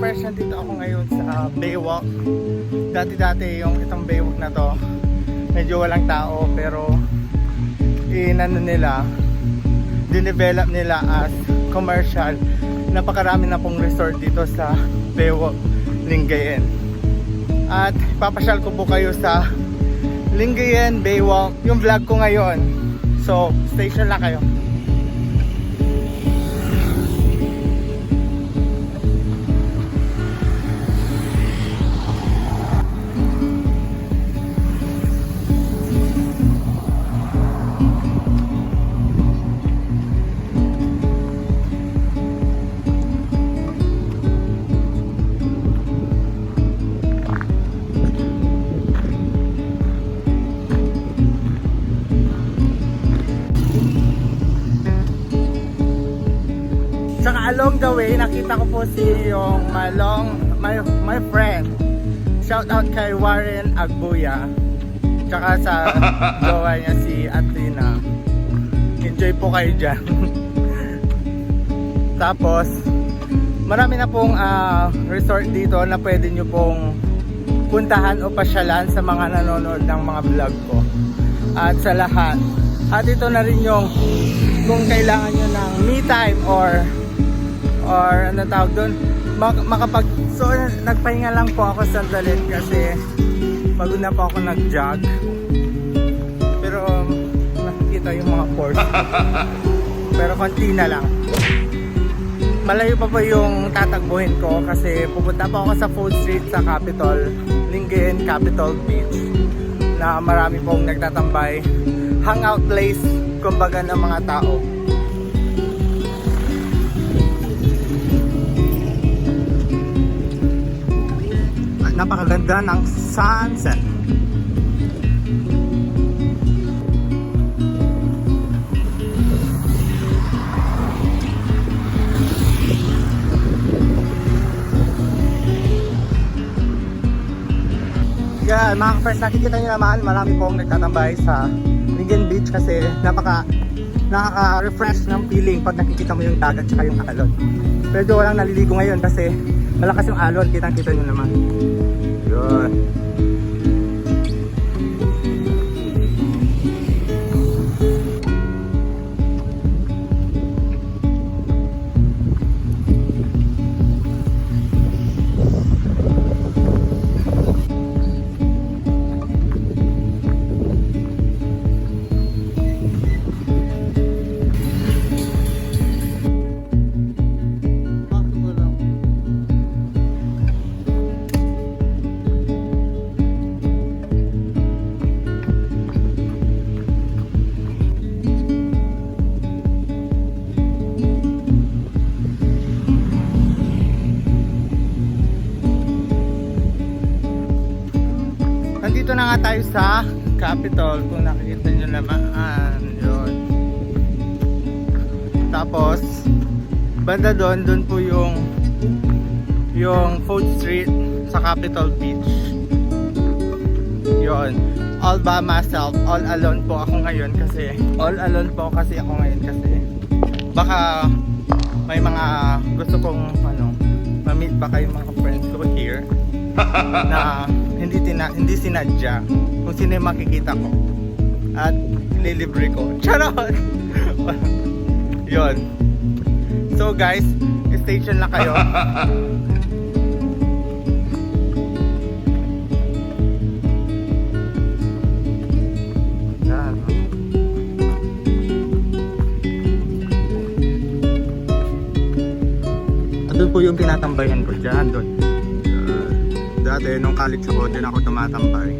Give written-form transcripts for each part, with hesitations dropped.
fresh. Nandito ako ngayon sa Baywalk. Dati-dati yung itong Baywalk na to medyo walang tao, pero dinevelop nila as commercial. Napakarami na pong resort dito sa Baywalk, Lingayen. At papasyal ko po kayo sa Lingayen Baywalk, yung vlog ko ngayon. So, station lang kayo. Saka along the way, nakita ko po yung my friend. Shout out kay Warren Agbuya. Tsaka sa jowa niya si Athena. Enjoy po kayo dyan. Tapos, marami na pong resort dito na pwede nyo pong puntahan o pasyalan sa mga nanonood ng mga vlog ko. At sa lahat. At ito na rin yung kung kailangan nyo ng me time or ano tawag doon, so nagpahinga lang po ako sandali kasi pagod na po ako nag-jog, pero nakikita yung mga pores pero konti na lang. Malayo pa po yung tatakbuhin ko kasi pupunta po ako sa food street sa Capitol, Lingayen Capitol Beach, na marami pong nagtatambay, hangout place kumbaga ng mga tao. Napakaganda ng sunset. Yan, mga friends, nakikita nyo naman marami pong nagtatambay sa Lingayen Beach kasi nakaka-refresh ng feeling pag nakikita mo yung dagat tsaka yung alon. Pero walang naliligo ngayon kasi malakas yung alon, kitang-kita nyo naman. Yun. Nandito na nga tayo sa Capitol, kung nakikita nyo naman yun. Tapos banda doon po yung food street sa Capitol Beach. Yun, all by myself, all alone po ako ngayon kasi baka may mga gusto kong ma-meet baka yung mga friends ko here na hindi sinadya kung sino yung makikita ko at ililibre ko. Charot! Yun. So guys, station lang kayo. Yan. Doon po yung tinatambayan ko dyan, doon. Dati nung college ako, din ako tumatambay.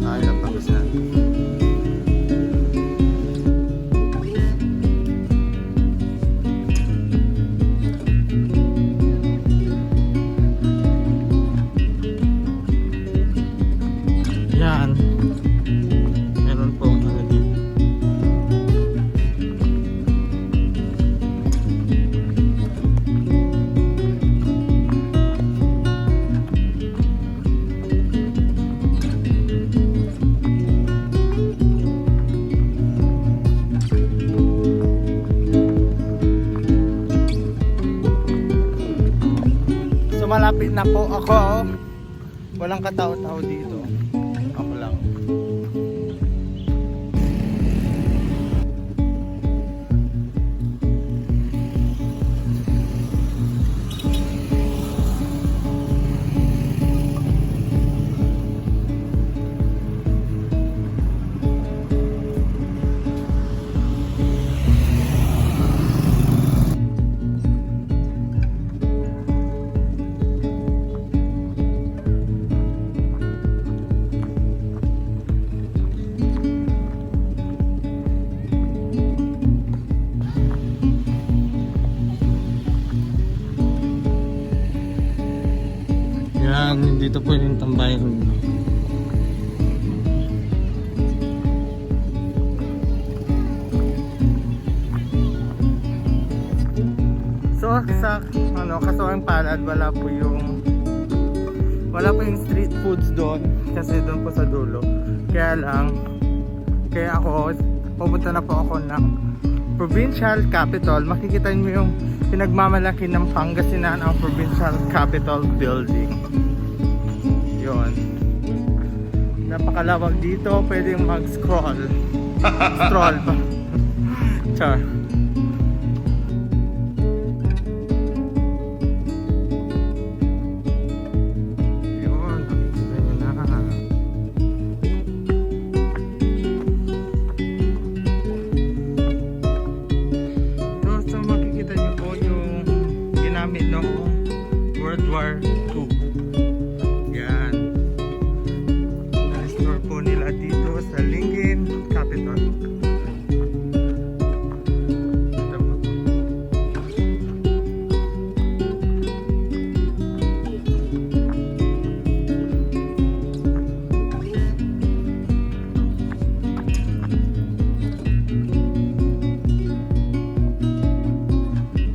Ay, napagos na. Yan. Meron pong Uuwi na po ako. Walang katao-tao dito. Ako lang. Yan, dito po yung tambayan. So sa kasawang palad, wala po yung street foods doon kasi doon po sa dulo. Kaya ako pupunta na po ako ng provincial capital. Makikita niyo yung pinagmamalaki ng Pangasinan ang provincial capital building. Yun. Napakalawak dito, pwedeng mag-scroll. Stroll pa. Char. Yun, nakikita nyo na. So makikita nyo po yung ginamit noong World War II. Yan. Na-restore po nila dito sa Lingayen capital.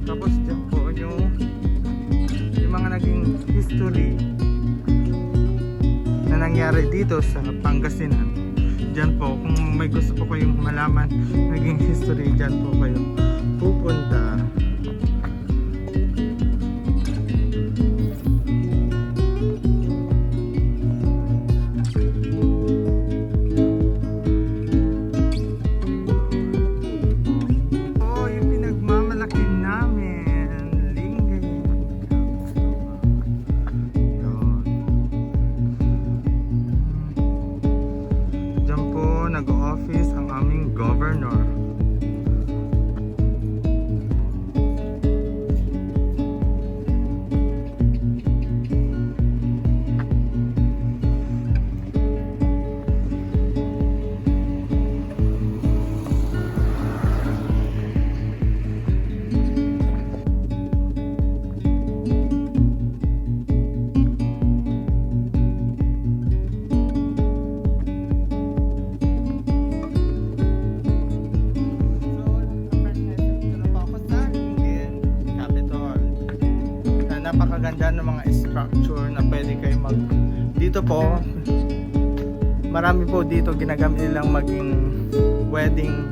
Tapos dyan po yung mga naging history na nangyari dito sa Pangasinan. Diyan po, kung may gusto po kayong malaman naging history, diyan po kayo pupunta. Oh, yung pinagmamalaki namin, Lingayen. Diyan po nag-office ang aming governor. Napakaganda ng mga structure na pwede kayo dito po, marami po dito ginagamit nilang maging wedding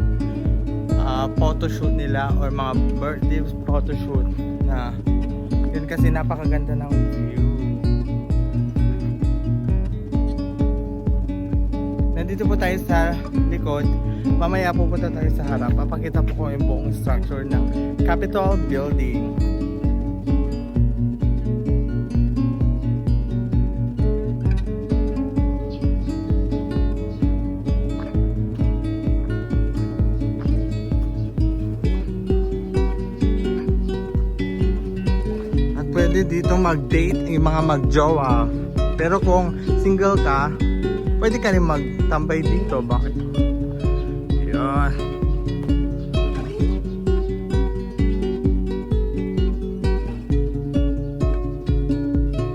photoshoot nila or mga birthday photoshoot na yun kasi napakaganda ng view. Nandito po tayo sa likod, mamaya pupunta tayo sa harap, papakita po ko yung buong structure ng Capitol Building. Pwede dito mag-date yung mga mag-jowa. Pero kung single ka, pwede ka rin magtambay dito. Bakit? Yan.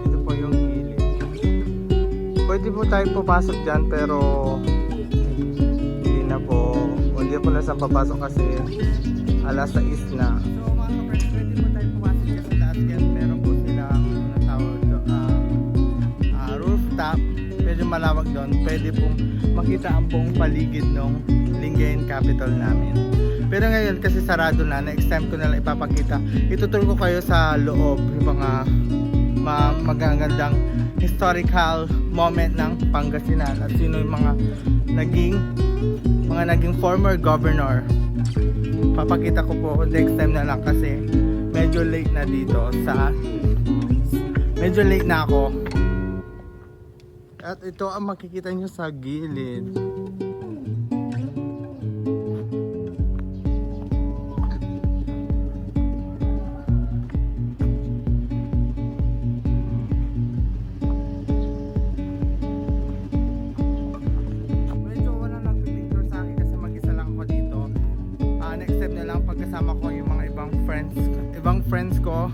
Ito po yung gilid. Pwede po tayo papasok dyan pero hindi na po. Hindi po na saan papasok kasi alas 6 na. So mga kapatid, pwede po tayo pumasok dyan sa taas yan. Meron po silang rooftop. Medyo malawak doon. Pwede pong makita ang buong paligid ng Lingayen capital namin. Pero ngayon kasi sarado na. Next time ko na lang ipapakita. Ituturo ko kayo sa loob yung mga magagandang historical moment ng Pangasinan at sino yung mga naging former governor. Papakita ko po next time na lang kasi medyo late na ako. At ito ang makikita nyo sa gilid. Medyo walang nagpipicture sa akin kasi mag-isa lang ako dito. Next time na lang pagkasama ko yung mga ibang friends ko,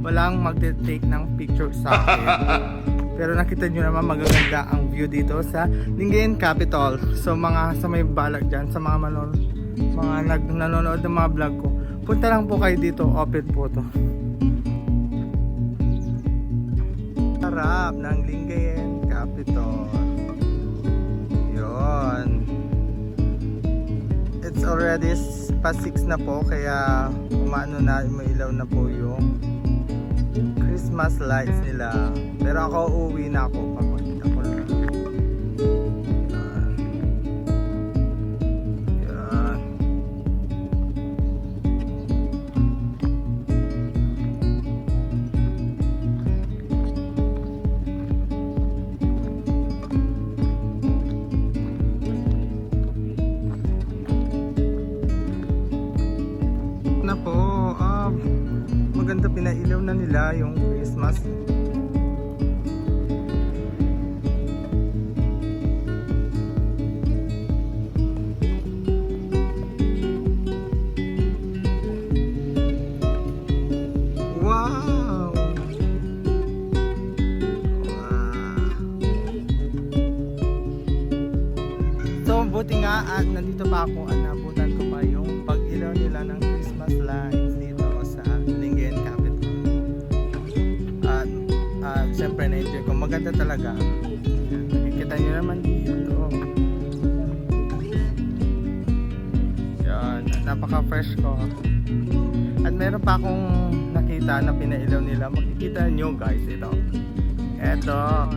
walang magte-take ng picture sa akin. Pero nakita nyo naman magaganda ang view dito sa Lingayen Capital. So sa may balak dyan, sa mga nanonood ng mga vlog ko, punta lang po kayo dito, open po to. Sarap ng Lingayen Capital. Yun. It's already past 6 na po, kaya umano na, mailaw na po yung Christmas lights nila. Pero ako uuwi na ako, papakita ko lang. Yan. Na po, maganda, pinailaw na nila yung Christmas. Wow! So buti nga at nandito pa ako at nabutan ko pa yung pag-ilaw nila ng Christmas lights dito sa Lingayen Capital. At syempre na-enjoy ko, maganda talaga. Nakikita nyo naman dito. Yan, napaka-fresh ko. At meron pa akong nakita na pinailaw nila. Makikita nyo guys, ito. Eto.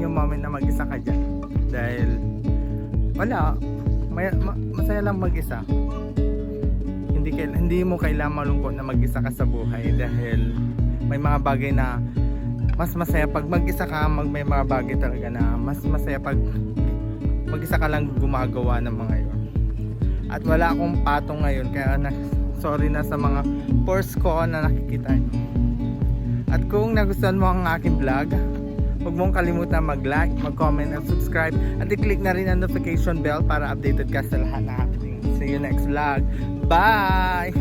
Moment na mag-isa ka dyan dahil wala, masaya lang mag-isa. Hindi mo kailangan malungkot na mag-isa ka sa buhay dahil may mga bagay na mas masaya pag mag-isa ka. May mga bagay talaga na mas masaya pag mag-isa ka lang gumagawa ng mga yun. At wala akong patong ngayon kaya sorry na sa mga pores ko na nakikita nyo. At kung nagustuhan mo ang aking vlog, huwag mong kalimutan mag-like, mag-comment at subscribe at i-click na rin ang notification bell para updated ka sa lahat na happening. See you next vlog. Bye!